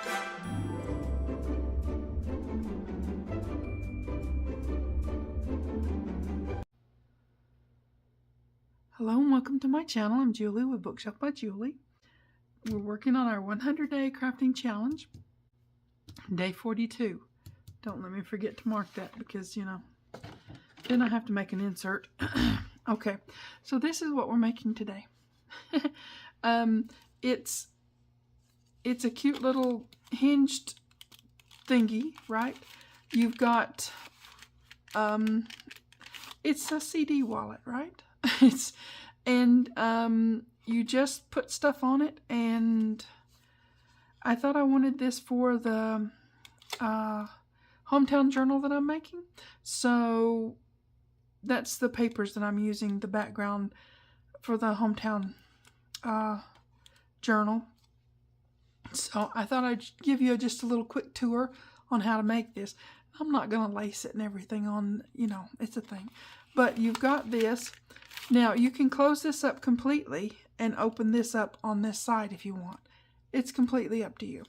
Hello and welcome to my channel. I'm Julie with Bookshelf by Julie. We're working on our 100-day crafting challenge, day 42. Don't let me forget to mark that because, you know, then I have to make an insert. Okay, so this is what we're making today. It's a cute little hinged thingy, right? You've got, it's a CD wallet, right? You just put stuff on it, and I thought I wanted this for the hometown journal that I'm making. So that's the papers that I'm using, the background for the hometown journal. So I thought I'd give you just a little quick tour on how to make this. I'm not going to lace it and everything on, you know, it's a thing. But you've got this. Now, you can close this up completely and open this up on this side if you want. It's completely up to you.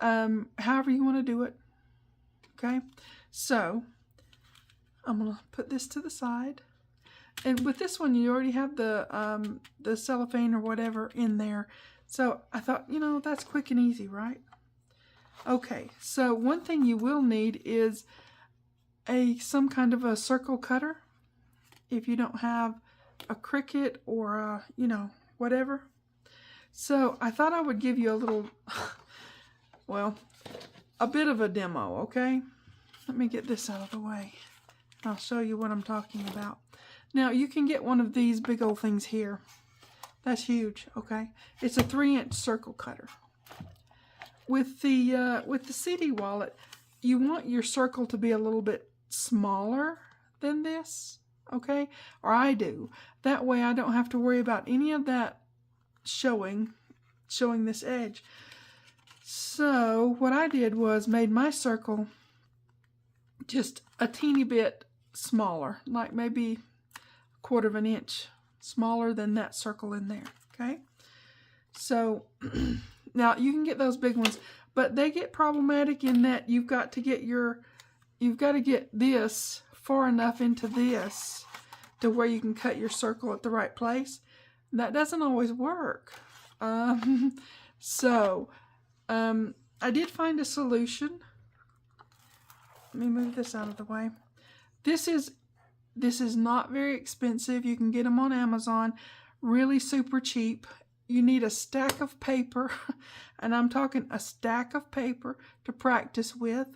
However you want to do it. Okay? So, I'm going to put this to the side. And with this one, you already have the cellophane or whatever in there. So, I thought, you know, that's quick and easy, right? Okay, so one thing you will need is some kind of a circle cutter. If you don't have a Cricut or a, you know, whatever. So I thought I would give you a little, well, a bit of a demo, okay? Let me get this out of the way. I'll show you what I'm talking about. Now you can get one of these big old things here. That's huge, okay? It's a 3-inch circle cutter. With the CD wallet, you want your circle to be a little bit smaller than this. Okay, or I do. That way I don't have to worry about any of that showing this edge. So what I did was made my circle just a teeny bit smaller, like maybe 1/4 of an inch smaller than that circle in there. Okay, so now you can get those big ones, but they get problematic in that you've got to get this far enough into this to where you can cut your circle at the right place. That doesn't always work. I did find a solution. Let me move this out of the way. This is not very expensive. You can get them on Amazon, really super cheap. You need a stack of paper, and I'm talking a stack of paper to practice with.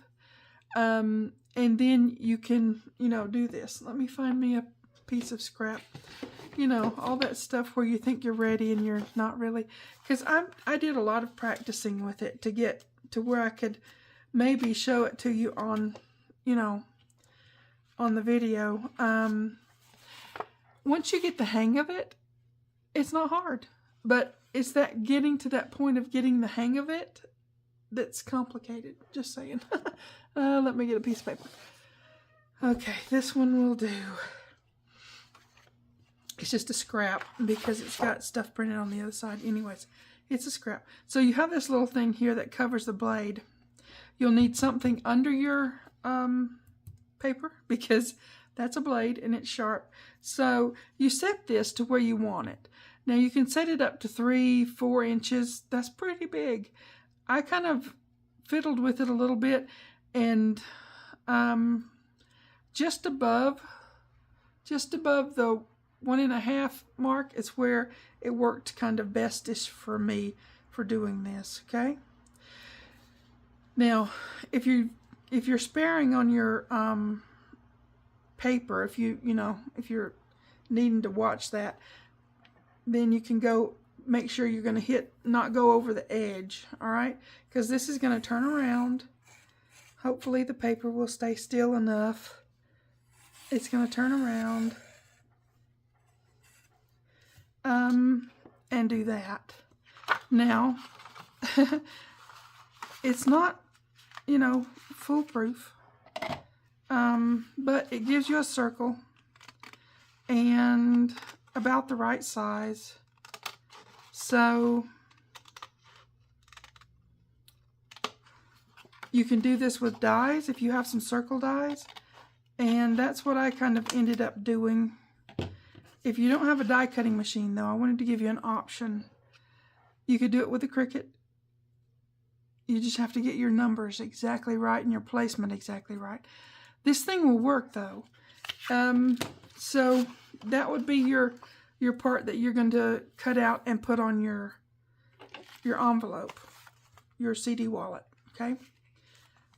And then you can, you know, do this. Let me find me a piece of scrap. You know, all that stuff where you think you're ready and you're not really. Because I did a lot of practicing with it to get to where I could maybe show it to you on, you know, on the video. Once you get the hang of it, it's not hard. But it's that getting to that point of getting the hang of it that's complicated. Just saying. Let me get a piece of paper. Okay, this one will do. It's just a scrap because it's got stuff printed on the other side. Anyways, it's a scrap. So you have this little thing here that covers the blade. You'll need something under your paper because that's a blade and it's sharp. So you set this to where you want it. Now you can set it up to 3-4 inches. That's pretty big. I kind of fiddled with it a little bit, and just above the 1.5 mark is where it worked kind of bestish for me for doing this. Okay. Now, if you're sparing on your paper, if you're needing to watch that, then you can go make sure you're going to not go over the edge, all right? Because this is going to turn around. Hopefully the paper will stay still enough. It's going to turn around and do that. Now, it's not, you know, foolproof, but it gives you a circle and about the right size. So You can do this with dies if you have some circle dies. And that's what I kind of ended up doing. If you don't have a die cutting machine though, I wanted to give you an option. You could do it with a Cricut. You just have to get your numbers exactly right and your placement exactly right. This thing will work though. So that would be your part that you're going to cut out and put on your envelope, your CD wallet, okay?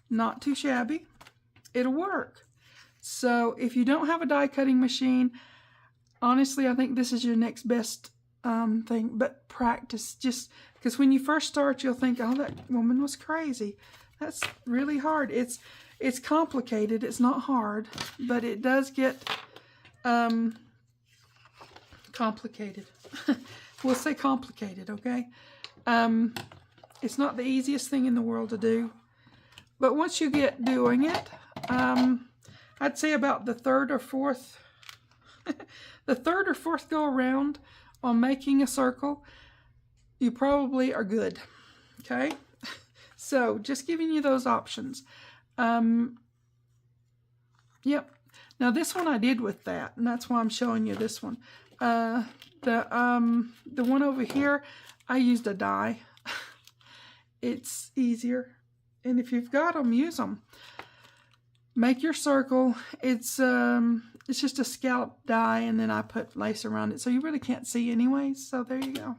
Not too shabby. It'll work. So if you don't have a die cutting machine, honestly, I think this is your next best thing. But practice, just because when you first start, you'll think, oh, that woman was crazy. That's really hard. It's complicated. It's not hard, but it does get complicated. We'll say complicated, okay? It's not the easiest thing in the world to do, but once you get doing it, I'd say about the third or fourth go around on making a circle, you probably are good. Okay, so just giving you those options. Yep. Now this one I did with that, and that's why I'm showing you this one. The one over here, I used a die. It's easier, and if you've got them, use them. Make your circle. It's just a scallop die, and then I put lace around it, so you really can't see anyway. So there you go.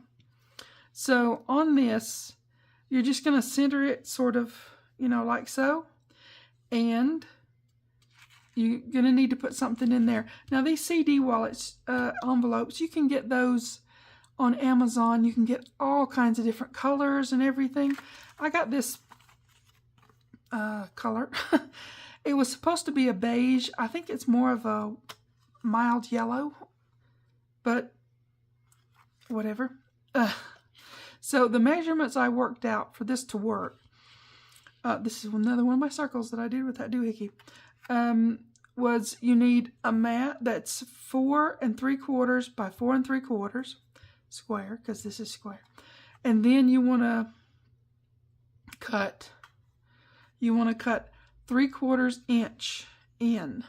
So on this, you're just going to center it sort of, you know, like so, and you're going to need to put something in there. Now these CD wallets, envelopes, you can get those on Amazon. You can get all kinds of different colors and everything. I got this color. It was supposed to be a beige. I think it's more of a mild yellow, but whatever. So the measurements I worked out for this to work, this is another one of my circles that I did with that doohickey, was you need a mat that's 4 3/4 by 4 3/4 square, because this is square. And then you want to cut 3/4 inch in.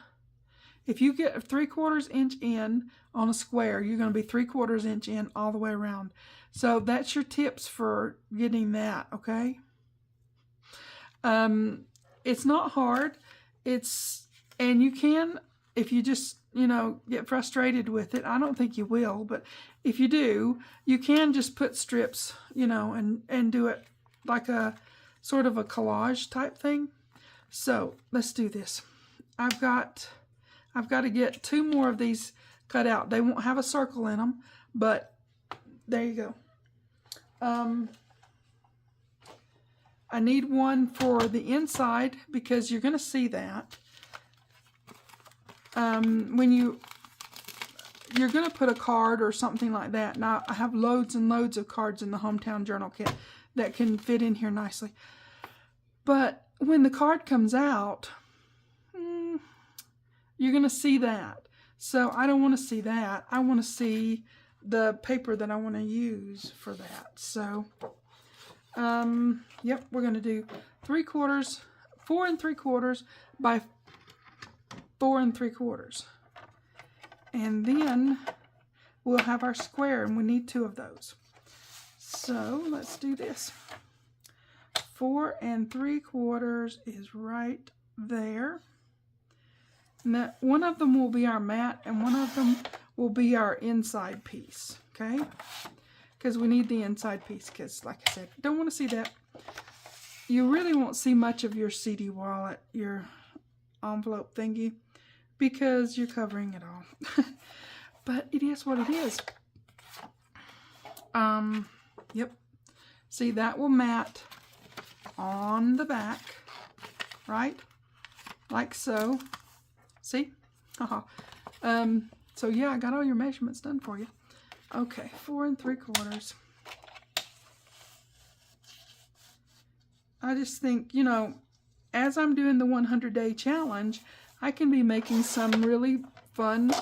If you get a 3/4 inch in on a square, you're going to be 3/4 inch in all the way around. So that's your tips for getting that, okay? It's not hard. And you can, if you just, you know, get frustrated with it, I don't think you will, but if you do, you can just put strips, you know, and do it like a sort of a collage type thing. So let's do this. I've got to get 2 more of these cut out. They won't have a circle in them, but there you go. I need one for the inside because you're going to see that. When you're going to put a card or something like that. Now, I have loads and loads of cards in the Hometown Journal kit that can fit in here nicely. But when the card comes out, you're going to see that. So I don't want to see that. I want to see the paper that I want to use for that. So, yep, we're going to do 3/4, 4 3/4 by 4 3/4. And then we'll have our square, and we need 2 of those. So let's do this. 4 3/4 is right there. Now, one of them will be our mat, and one of them will be our inside piece, okay? Because we need the inside piece, because, like I said, don't want to see that. You really won't see much of your CD wallet, your envelope thingy, because you're covering it all. But it is what it is. Yep. See, that will mat on the back, right? Like so. See? So yeah, I got all your measurements done for you. Okay, 4 3/4. I just think, you know, as I'm doing the 100-day challenge, I can be making some really fun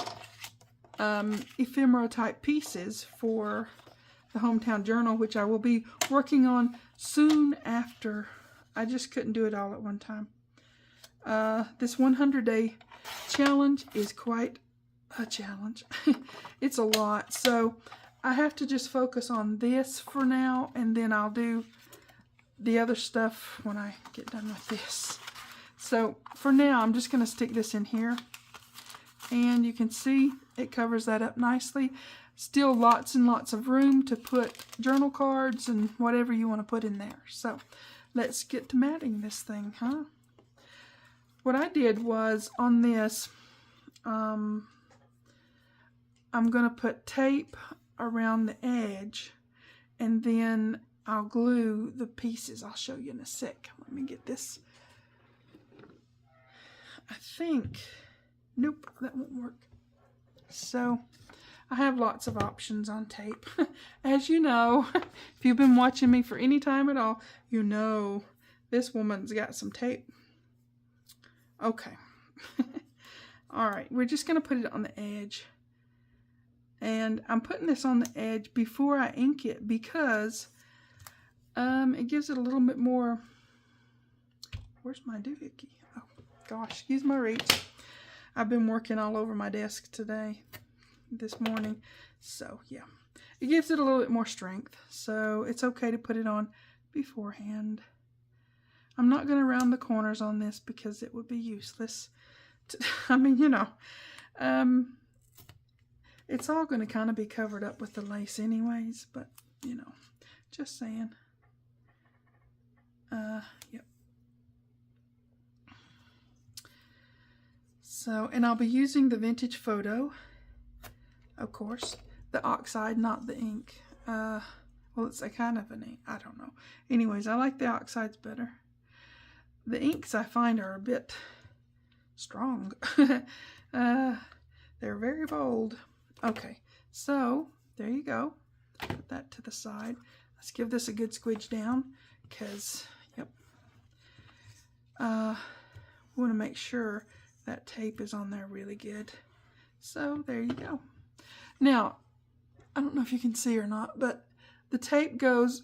ephemera type pieces for the Hometown Journal, which I will be working on soon after I just couldn't do it all at one time. This 100-day challenge is quite a challenge. It's a lot. So I have to just focus on this for now, and then I'll do the other stuff when I get done with this. So for now, I'm just going to stick this in here. And you can see it covers that up nicely. Still lots and lots of room to put journal cards and whatever you want to put in there. So let's get to matting this thing, huh? What I did was on this, I'm going to put tape around the edge, and then I'll glue the pieces. I'll show you in a sec. Let me get this. I think, nope, that won't work. So I have lots of options on tape. As you know, if you've been watching me for any time at all, you know this woman's got some tape. Okay. All right, we're just going to put it on the edge. And I'm putting this on the edge before I ink it because it gives it a little bit more. Where's my doohickey? Oh, gosh, excuse my reach. I've been working all over my desk this morning. So, yeah. It gives it a little bit more strength. So, it's okay to put it on beforehand. I'm not going to round the corners on this because it would be useless. I mean, you know, it's all going to kind of be covered up with the lace anyways, but, you know, just saying. Yep. So, and I'll be using the vintage photo, of course, the oxide, not the ink. Well, it's a kind of an ink. I don't know. Anyways, I like the oxides better. The inks I find are a bit strong. They're very bold. Okay, so there you go. Put that to the side. Let's give this a good squidge down because, yep. We want to make sure that tape is on there really good. So there you go. Now, I don't know if you can see or not, but the tape goes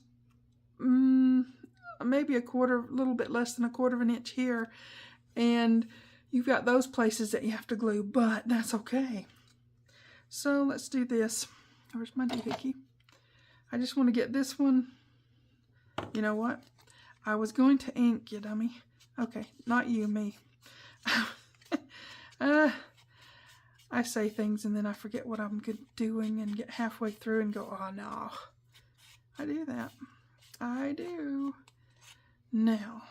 maybe a little bit less than a quarter of an inch here, and you've got those places that you have to glue, but that's okay. So let's do this. Where's my doohickey? I just want to get this one. You know what? I was going to ink, you dummy. Okay, not you, me. I say things and then I forget what I'm doing and get halfway through and go, oh no. I do that. I do. Now.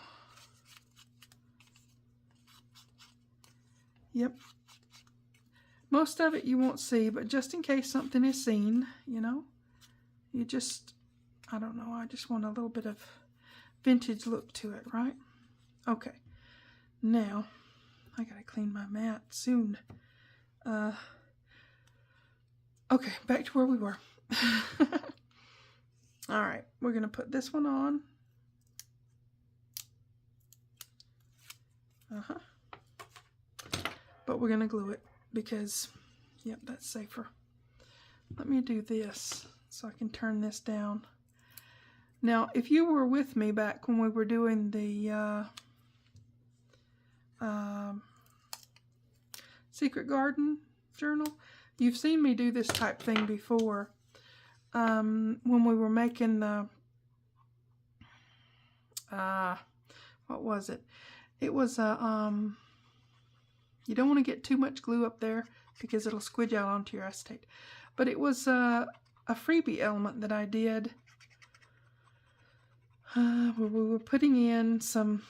Yep. Most of it you won't see, but just in case something is seen, you know, you just, I don't know, I just want a little bit of vintage look to it, right? Okay. Now, I gotta clean my mat soon. Okay, back to where we were. All right, we're gonna put this one on. But we're gonna glue it because, yep, that's safer. Let me do this so I can turn this down. Now, if you were with me back when we were doing the Secret Garden journal, you've seen me do this type thing before. When we were making the, what was it? It was a, you don't want to get too much glue up there because it'll squidge out onto your acetate. But it was a freebie element that I did where we were putting in some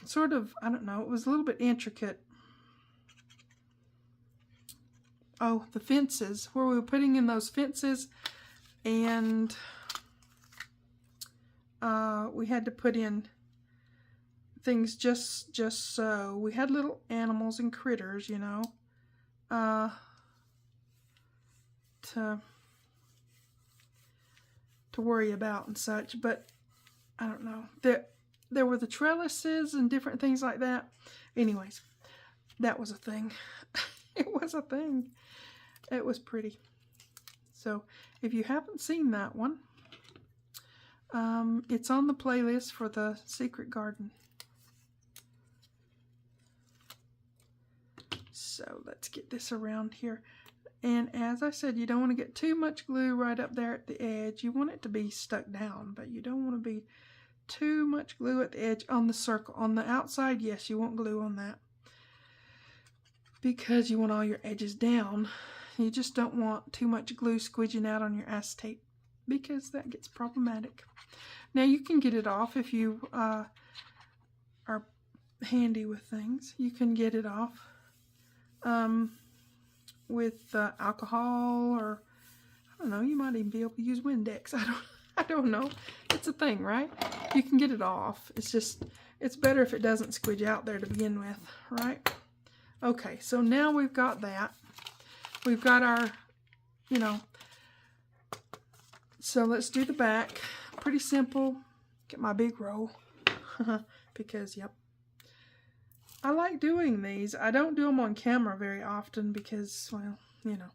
sort of, I don't know, it was a little bit intricate. Oh, the fences, where we were putting in those fences, and we had to put in things just so. We had little animals and critters, you know, to worry about and such, but I don't know. There were the trellises and different things like that. Anyways, that was a thing. It was a thing. It was pretty. So if you haven't seen that one, It's on the playlist for the Secret Garden. So let's get this around here. And as I said, you don't want to get too much glue right up there at the edge. You want it to be stuck down, but you don't want to be too much glue at the edge on the circle. On the outside, yes, you want glue on that, because you want all your edges down. You just don't want too much glue squidging out on your acetate, because that gets problematic. Now you can get it off if you are handy with things. You can get it off with alcohol, or I don't know, you might even be able to use Windex. I don't know. It's a thing, right? You can get it off. It's just, it's better if it doesn't squidge out there to begin with, right? Okay, so now we've got that. We've got our, you know, so let's do the back. Pretty simple. Get my big roll because, yep. I like doing these. I don't do them on camera very often because, well, you know,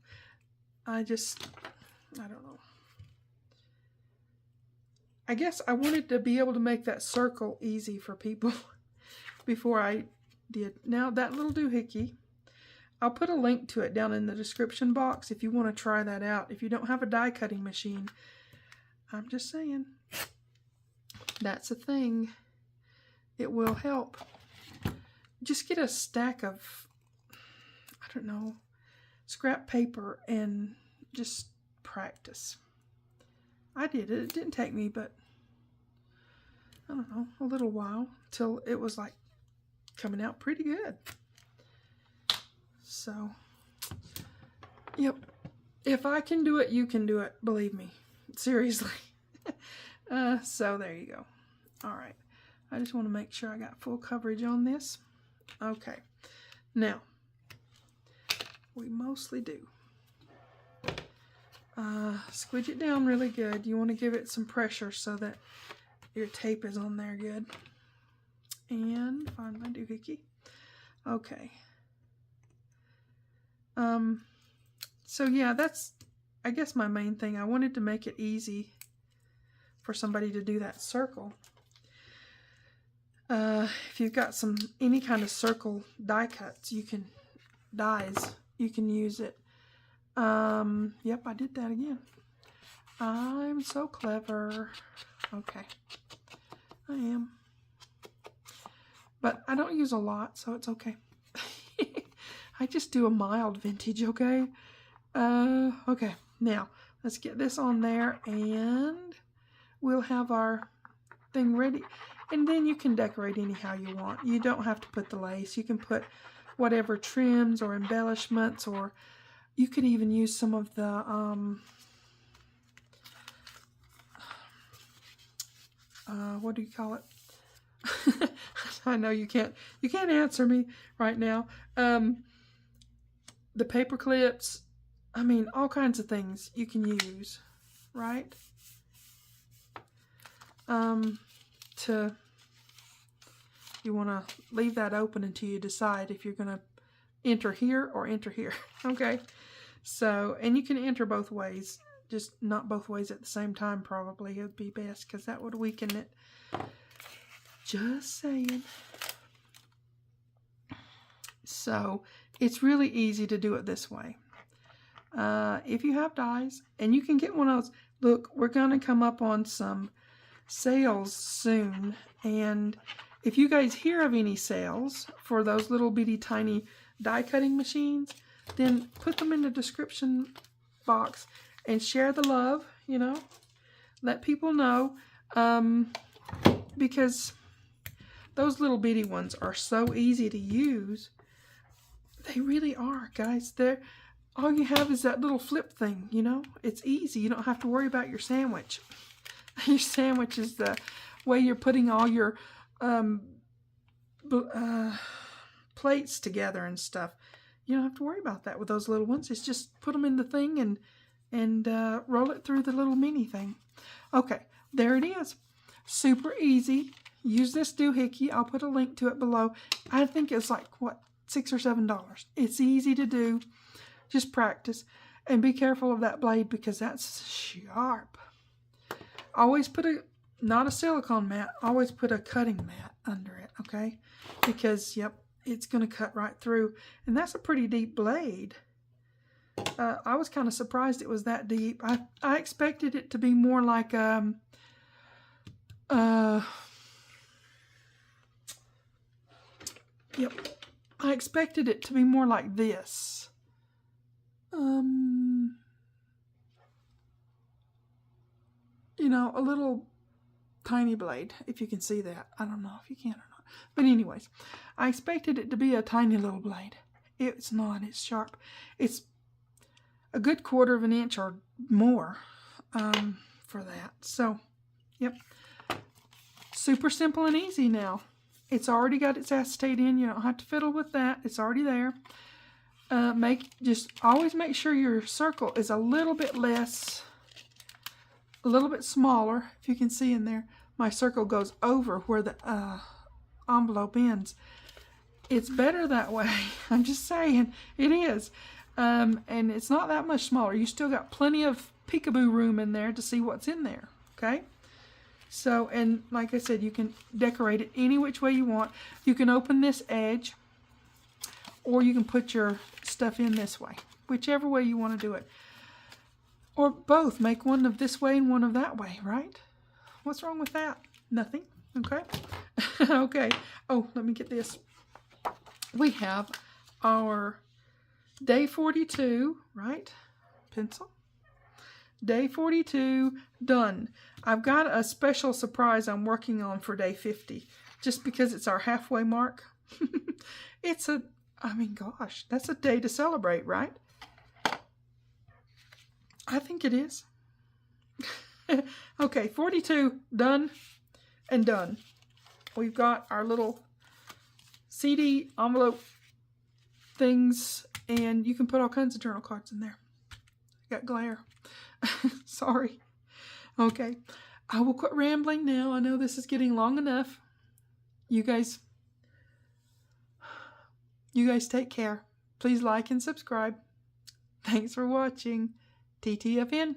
I don't know. I guess I wanted to be able to make that circle easy for people before I did. Now that little doohickey, I'll put a link to it down in the description box if you want to try that out. If you don't have a die cutting machine, I'm just saying, that's a thing. It will help. Just get a stack of, I don't know, scrap paper and just practice. I did it. It didn't take me but, I don't know, a little while till it was like coming out pretty good. So, yep. If I can do it, you can do it. Believe me. Seriously. So there you go. All right. I just want to make sure I got full coverage on this. Okay. Now, we mostly do. Squidge it down really good. You want to give it some pressure so that your tape is on there good. And find my doohickey. Okay. So yeah, that's, I guess, my main thing. I wanted to make it easy for somebody to do that circle. If you've got any kind of circle die cuts, you can use it. Yep, I did that again. I'm so clever. Okay, I am. But I don't use a lot, so it's okay. I just do a mild vintage, okay? Okay, now let's get this on there and we'll have our thing ready. And then you can decorate anyhow you want. You don't have to put the lace. You can put whatever trims or embellishments, or you could even use some of the, what do you call it? I know you can't answer me right now. The paper clips, I mean, all kinds of things you can use, right? You want to leave that open until you decide if you're going to enter here or enter here, okay? So, and you can enter both ways, just not both ways at the same time probably. It would be best because that would weaken it. Just saying. So, it's really easy to do it this way. If you have dies, and you can get one of those, look, we're going to come up on some sales soon, and if you guys hear of any sales for those little bitty tiny die cutting machines, then put them in the description box and share the love, you know, let people know, because those little bitty ones are so easy to use. They really are, guys. All you have is that little flip thing, you know. It's easy. You don't have to worry about your sandwich. Your sandwich is the way you're putting all your plates together and stuff. You don't have to worry about that with those little ones. It's just put them in the thing and roll it through the little mini thing. Okay, there it is. Super easy. Use this doohickey. I'll put a link to it below. I think it's like, what, $6 or $7. It's easy to do. Just practice. And be careful of that blade because that's sharp. Always put not a silicone mat. Always put a cutting mat under it, okay? Because, yep, it's going to cut right through. And that's a pretty deep blade. I was kind of surprised it was that deep. I expected it to be more like yep, I expected it to be more like this. You know, a little tiny blade, if you can see that. I don't know if you can or not. But anyways, I expected it to be a tiny little blade. It's not. It's sharp. It's a good 1/4 of an inch or more for that. So, yep. Super simple and easy now. It's already got its acetate in. You don't have to fiddle with that. It's already there. Just always make sure your circle is a little bit less, a little bit smaller. If you can see in there, my circle goes over where the envelope ends. It's better that way. I'm just saying, it is. And it's not that much smaller. You still got plenty of peekaboo room in there to see what's in there. Okay? So, and like I said, you can decorate it any which way you want. You can open this edge, or you can put your stuff in this way. Whichever way you want to do it. Or both. Make one of this way and one of that way, right? What's wrong with that? Nothing. Okay? Okay. Oh, let me get this. We have our day 42, right? Pencil. Day 42, done. I've got a special surprise I'm working on for day 50. Just because it's our halfway mark. I mean, gosh, that's a day to celebrate, right? I think it is. Okay, 42, done and done. We've got our little CD envelope things, and you can put all kinds of journal cards in there. I got glare. Sorry. Okay, I will quit rambling now. I know this is getting long enough. You guys take care. Please like and subscribe. Thanks for watching. TTFN.